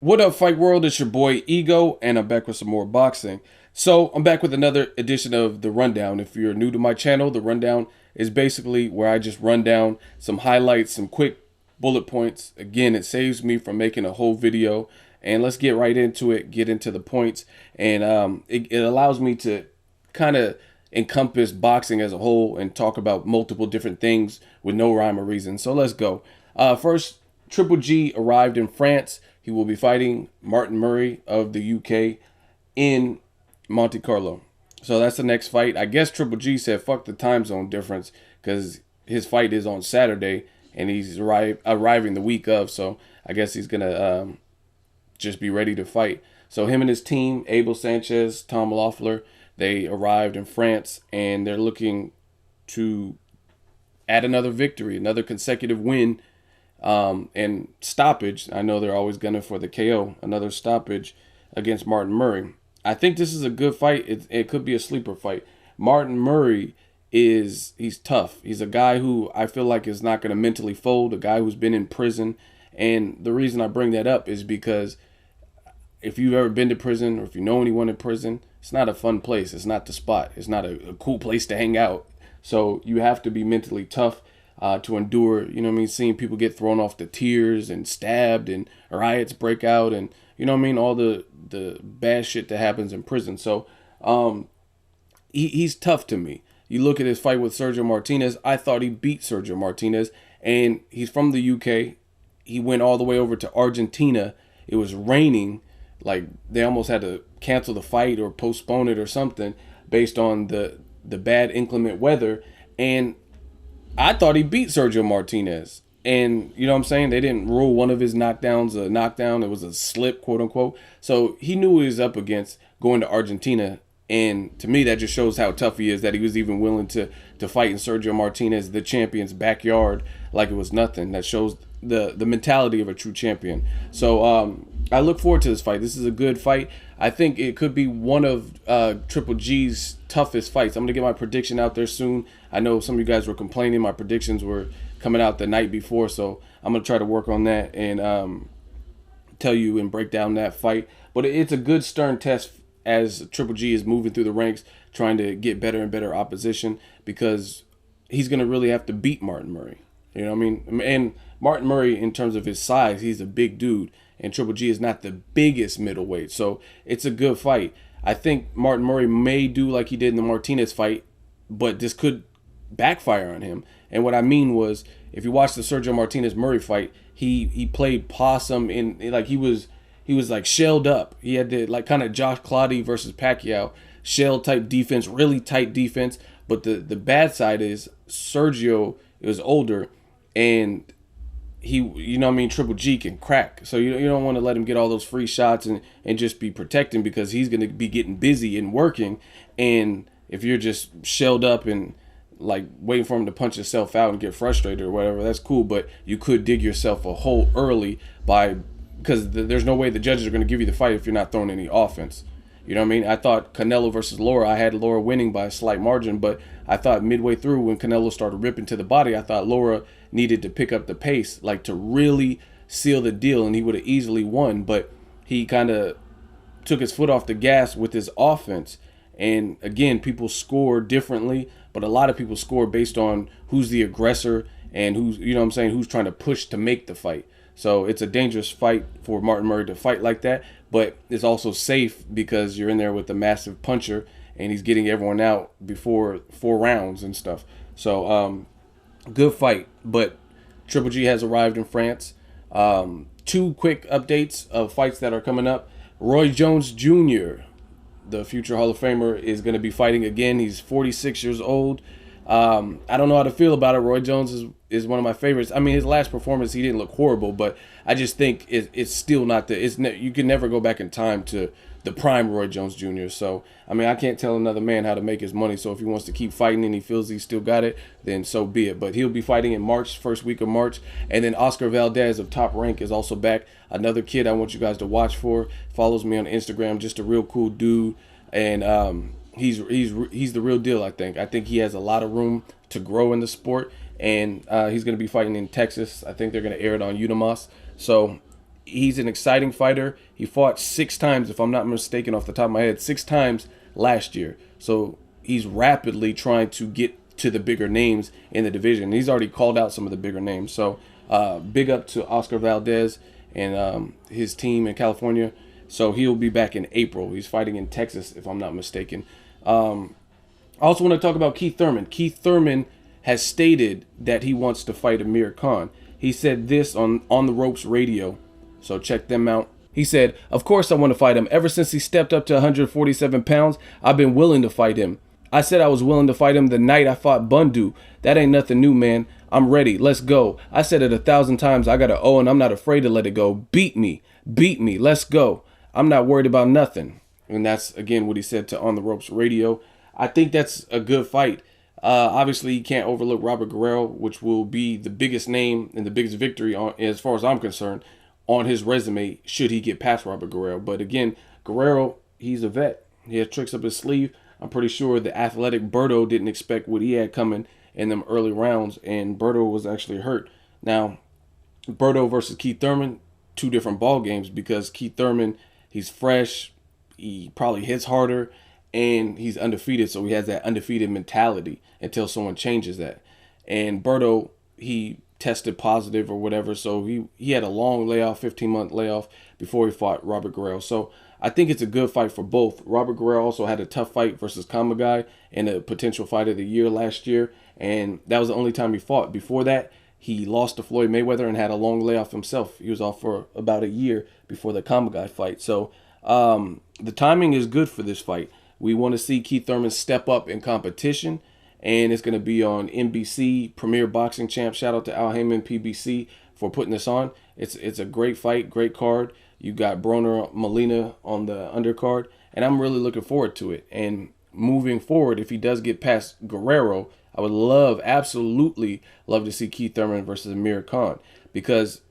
What up, Fight World? It's your boy Ego, and I'm back with some more boxing. So I'm back with another edition of The Rundown. If you're new to my channel, The Rundown is basically where I just run down some highlights, some quick bullet points. Again, it saves me from making a whole video. And let's get right into it, get into the points. And it allows me to kind of encompass boxing as a whole and talk about multiple different things with no rhyme or reason. So let's go. First, Triple G arrived in France. He will be fighting Martin Murray of the UK in Monte Carlo. So that's the next fight. I guess Triple G said fuck the time zone difference because his fight is on Saturday and he's arriving the week of. So I guess he's going to just be ready to fight. So him and his team, Abel Sanchez, Tom Loeffler, they arrived in France and they're looking to add another victory, another consecutive win. And stoppage. I know they're always gunning for the KO. Another stoppage against Martin Murray. I think this is a good fight. It could be a sleeper fight. Martin Murray he's tough. He's a guy who I feel like is not going to mentally fold. A guy who's been in prison. And the reason I bring that up is because if you've ever been to prison or if you know anyone in prison, it's not a fun place. It's not the spot. It's not a cool place to hang out. So you have to be mentally tough. To endure, you know what I mean, seeing people get thrown off the tiers and stabbed and riots break out and, you know what I mean, all the bad shit that happens in prison. So he's tough to me. You look at his fight with Sergio Martinez, I thought he beat Sergio Martinez, and he's from the UK. He went all the way over to Argentina. It was raining, like they almost had to cancel the fight or postpone it or something based on the bad inclement weather, and I thought he beat Sergio Martinez. And, you know what I'm saying? They didn't rule one of his knockdowns a knockdown. It was a slip, quote unquote. So he knew what he was up against going to Argentina. And to me, that just shows how tough he is, that he was even willing to fight in Sergio Martinez, the champion's backyard, like it was nothing. That shows the mentality of a true champion. So I look forward to this fight. This is a good fight. I think it could be one of Triple G's toughest fights. I'm going to get my prediction out there soon. I know some of you guys were complaining. My predictions were coming out the night before, so I'm going to try to work on that and tell you and break down that fight. But it's a good stern test as Triple G is moving through the ranks, trying to get better and better opposition, because he's going to really have to beat Martin Murray. You know what I mean? And Martin Murray, in terms of his size, he's a big dude. And Triple G is not the biggest middleweight. So it's a good fight. I think Martin Murray may do like he did in the Martinez fight, but this could backfire on him. And what I mean was, if you watch the Sergio Martinez Murray fight, he played possum in, like, he was like shelled up. He had to, like, kind of Josh Clottey versus Pacquiao, shell type defense, really tight defense. But the bad side is Sergio is older, and he, you know what I mean, Triple G can crack. So you don't want to let him get all those free shots and just be protecting, because he's going to be getting busy and working. And if you're just shelled up and like waiting for him to punch himself out and get frustrated or whatever, that's cool. But you could dig yourself a hole early because there's no way the judges are going to give you the fight if you're not throwing any offense. You know what I mean? I thought Canelo versus Lara, I had Lara winning by a slight margin, but I thought midway through when Canelo started ripping to the body, I thought Lara needed to pick up the pace, like to really seal the deal, and he would have easily won. But he kind of took his foot off the gas with his offense. And again, people score differently, but a lot of people score based on who's the aggressor and who's, you know what I'm saying, who's trying to push to make the fight. So it's a dangerous fight for Martin Murray to fight like that, but it's also safe because you're in there with a massive puncher and he's getting everyone out before 4 rounds and stuff. So good fight. But Triple G has arrived in France. 2 quick updates of fights that are coming up. Roy Jones Jr., the future Hall of Famer, is going to be fighting again. He's 46 years old. I don't know how to feel about it. Roy Jones is one of my favorites. I mean, his last performance, he didn't look horrible, but I just think it's still not you can never go back in time to the prime Roy Jones Jr. So, I mean, I can't tell another man how to make his money. So if he wants to keep fighting and he feels he's still got it, then so be it. But he'll be fighting in March, first week of March. And then Oscar Valdez of Top Rank is also back. Another kid I want you guys to watch for. Follows me on Instagram. Just a real cool dude. And he's the real deal, I think. I think he has a lot of room to grow in the sport. And he's going to be fighting in Texas. I think they're going to air it on Unimas. So he's an exciting fighter. He fought 6 times, if I'm not mistaken, off the top of my head, 6 times last year. So he's rapidly trying to get to the bigger names in the division. He's already called out some of the bigger names. So big up to Oscar Valdez and his team in California. So he'll be back in April. He's fighting in Texas, if I'm not mistaken. I also want to talk about Keith Thurman. Keith Thurman has stated that he wants to fight Amir Khan. He said this on the Ropes Radio, so check them out. He said, "Of course I want to fight him. Ever since he stepped up to 147 pounds, I've been willing to fight him. I said I was willing to fight him the night I fought Bundu. That ain't nothing new, man. I'm ready. Let's go. I said it 1,000 times. I got an O and I'm not afraid to let it go. Beat me. Beat me. Let's go. I'm not worried about nothing." And that's, again, what he said to On the Ropes Radio. I think that's a good fight. Obviously, you can't overlook Robert Guerrero, which will be the biggest name and the biggest victory, as far as I'm concerned, on his resume, should he get past Robert Guerrero. But again, Guerrero, he's a vet. He has tricks up his sleeve. I'm pretty sure the athletic Berto didn't expect what he had coming in them early rounds, and Berto was actually hurt. Now, Berto versus Keith Thurman, 2 different ball games, because Keith Thurman, he's fresh, he probably hits harder, and he's undefeated, so he has that undefeated mentality until someone changes that. And Berto, he tested positive or whatever, so he had a long layoff, 15-month layoff before he fought Robert Guerrero. So I think it's a good fight for both. Robert Guerrero also had a tough fight versus Kamagai in a potential fight of the year last year, and that was the only time he fought. Before that, he lost to Floyd Mayweather and had a long layoff himself. He was off for about a year before the Kamagai fight. So the timing is good for this fight. We want to see Keith Thurman step up in competition, and it's going to be on NBC, Premier Boxing Champ. Shout out to Al Heyman, PBC, for putting this on. It's a great fight, great card. You got Broner Molina on the undercard, and I'm really looking forward to it. And moving forward, if he does get past Guerrero, I would absolutely love to see Keith Thurman versus Amir Khan, because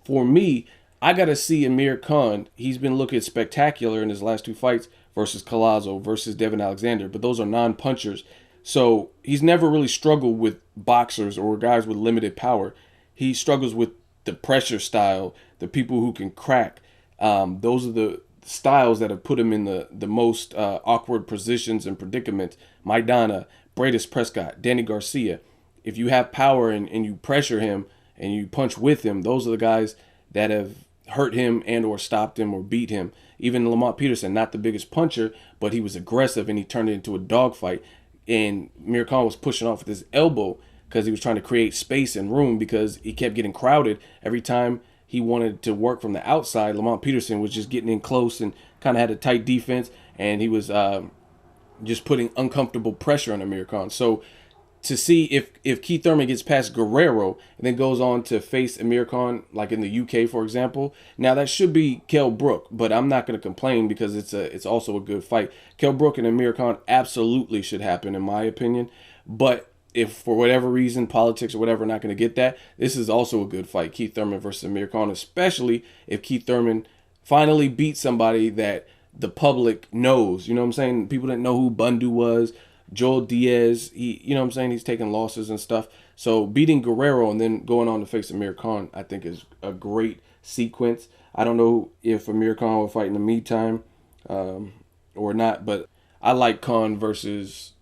for me, I got to see Amir Khan. He's been looking spectacular in his last 2 fights versus Collazo, versus Devin Alexander, but those are non-punchers. So he's never really struggled with boxers or guys with limited power. He struggles with the pressure style, the people who can crack. Those are the styles that have put him in the most awkward positions and predicaments. Maidana, Bradis Prescott, Danny Garcia. If you have power and you pressure him and you punch with him, those are the guys that have hurt him and or stopped him or beat him. Even Lamont Peterson, not the biggest puncher, but he was aggressive and he turned it into a dogfight. And Amir Khan was pushing off with his elbow because he was trying to create space and room, because he kept getting crowded. Every time he wanted to work from the outside, Lamont Peterson was just getting in close and kind of had a tight defense, and he was just putting uncomfortable pressure on Amir Khan. So to see if Keith Thurman gets past Guerrero and then goes on to face Amir Khan, like in the UK, for example, now that should be Kell Brook, but I'm not going to complain because it's also a good fight. Kell Brook and Amir Khan absolutely should happen, in my opinion. But if for whatever reason, politics or whatever, not going to get that, this is also a good fight, Keith Thurman versus Amir Khan, especially if Keith Thurman finally beats somebody that the public knows. You know what I'm saying? People didn't know who Bundu was. Joel Diaz, you know what I'm saying? He's taking losses and stuff. So beating Guerrero and then going on to face Amir Khan, I think is a great sequence. I don't know if Amir Khan will fight in the meantime or not, but I like Khan versus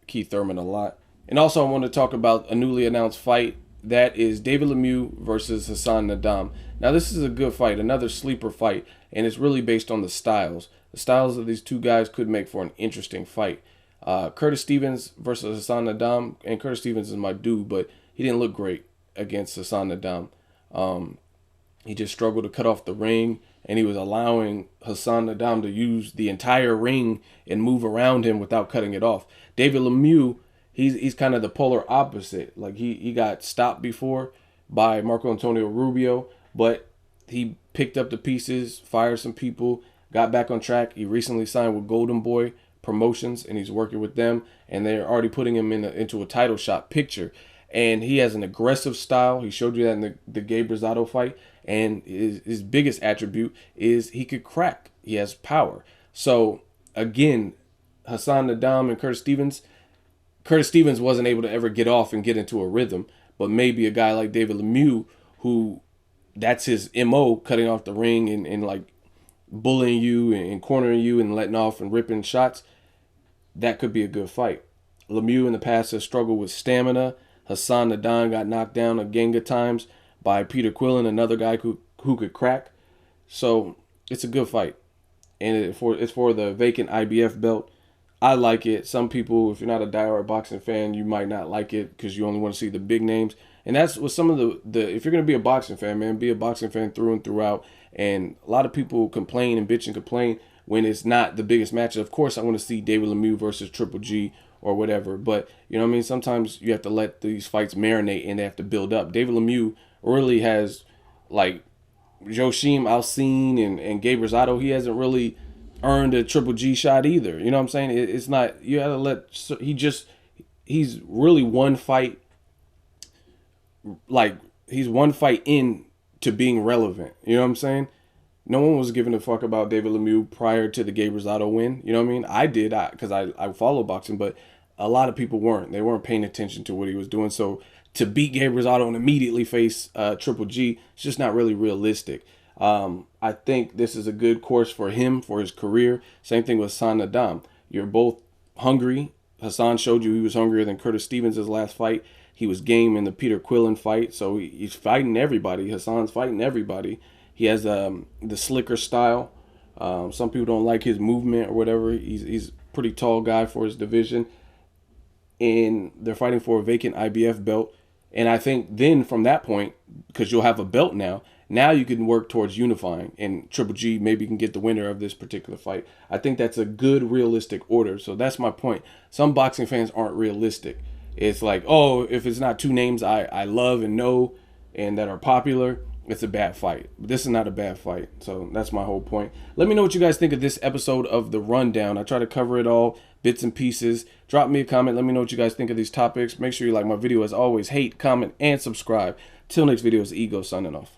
Keith Thurman a lot. And also I want to talk about a newly announced fight. That is David Lemieux versus Hassan Nadam. Now this is a good fight, another sleeper fight, and it's really based on the styles. The styles of these 2 guys could make for an interesting fight. Curtis Stevens versus Hassan Nadam, and Curtis Stevens is my dude, but he didn't look great against Hassan Nadam. He just struggled to cut off the ring, and he was allowing Hassan Nadam to use the entire ring and move around him without cutting it off. David Lemieux, he's kind of the polar opposite. Like he got stopped before by Marco Antonio Rubio, but he picked up the pieces, fired some people, got back on track. He recently signed with Golden Boy Promotions, and he's working with them, and they're already putting him into a title shot picture. And he has an aggressive style. He showed you that in the Gabe Rosado fight. And his biggest attribute is he could crack. He has power. So again, Hassan Nadam and Curtis Stevens wasn't able to ever get off and get into a rhythm. But maybe a guy like David Lemieux, who that's his MO, cutting off the ring and like bullying you and cornering you and letting off and ripping shots, that could be a good fight. Lemieux in the past has struggled with stamina. Hassan got knocked down a gang of times by Peter Quillen, another guy who could crack. So it's a good fight. And it's for the vacant IBF belt. I like it. Some people, if you're not a diehard boxing fan, you might not like it because you only want to see the big names. And that's what some of the if you're going to be a boxing fan, man, be a boxing fan through and throughout. And a lot of people complain and bitch and complain when it's not the biggest match. Of course, I want to see David Lemieux versus Triple G or whatever. But, you know what I mean? Sometimes you have to let these fights marinate and they have to build up. David Lemieux really has, like, Joachim Alcine and Gabe Rosado, he hasn't really earned a Triple G shot either. You know what I'm saying? It's not, you gotta let, he's really one fight, like, he's one fight in to being relevant. You know what I'm saying? No one was giving a fuck about David Lemieux prior to the Gabe Rosado win. You know what I mean? I did, because I follow boxing, but a lot of people weren't. They weren't paying attention to what he was doing. So to beat Gabe Rosado and immediately face Triple G, it's just not really realistic. I think this is a good course for him, for his career. Same thing with Hassan. You're both hungry. Hassan showed you he was hungrier than Curtis Stevens' last fight. He was game in the Peter Quillen fight, so he's fighting everybody. Hassan's fighting everybody. He has the slicker style. Some people don't like his movement or whatever. He's a pretty tall guy for his division. And they're fighting for a vacant IBF belt. And I think then from that point, because you'll have a belt now you can work towards unifying. And Triple G maybe can get the winner of this particular fight. I think that's a good, realistic order. So that's my point. Some boxing fans aren't realistic. It's like, oh, if it's not two names I love and know and that are popular, it's a bad fight. But this is not a bad fight. So that's my whole point. Let me know what you guys think of this episode of The Rundown. I try to cover it all, bits and pieces. Drop me a comment. Let me know what you guys think of these topics. Make sure you like my video as always. Hate, comment, and subscribe. Till next video, it's Ego signing off.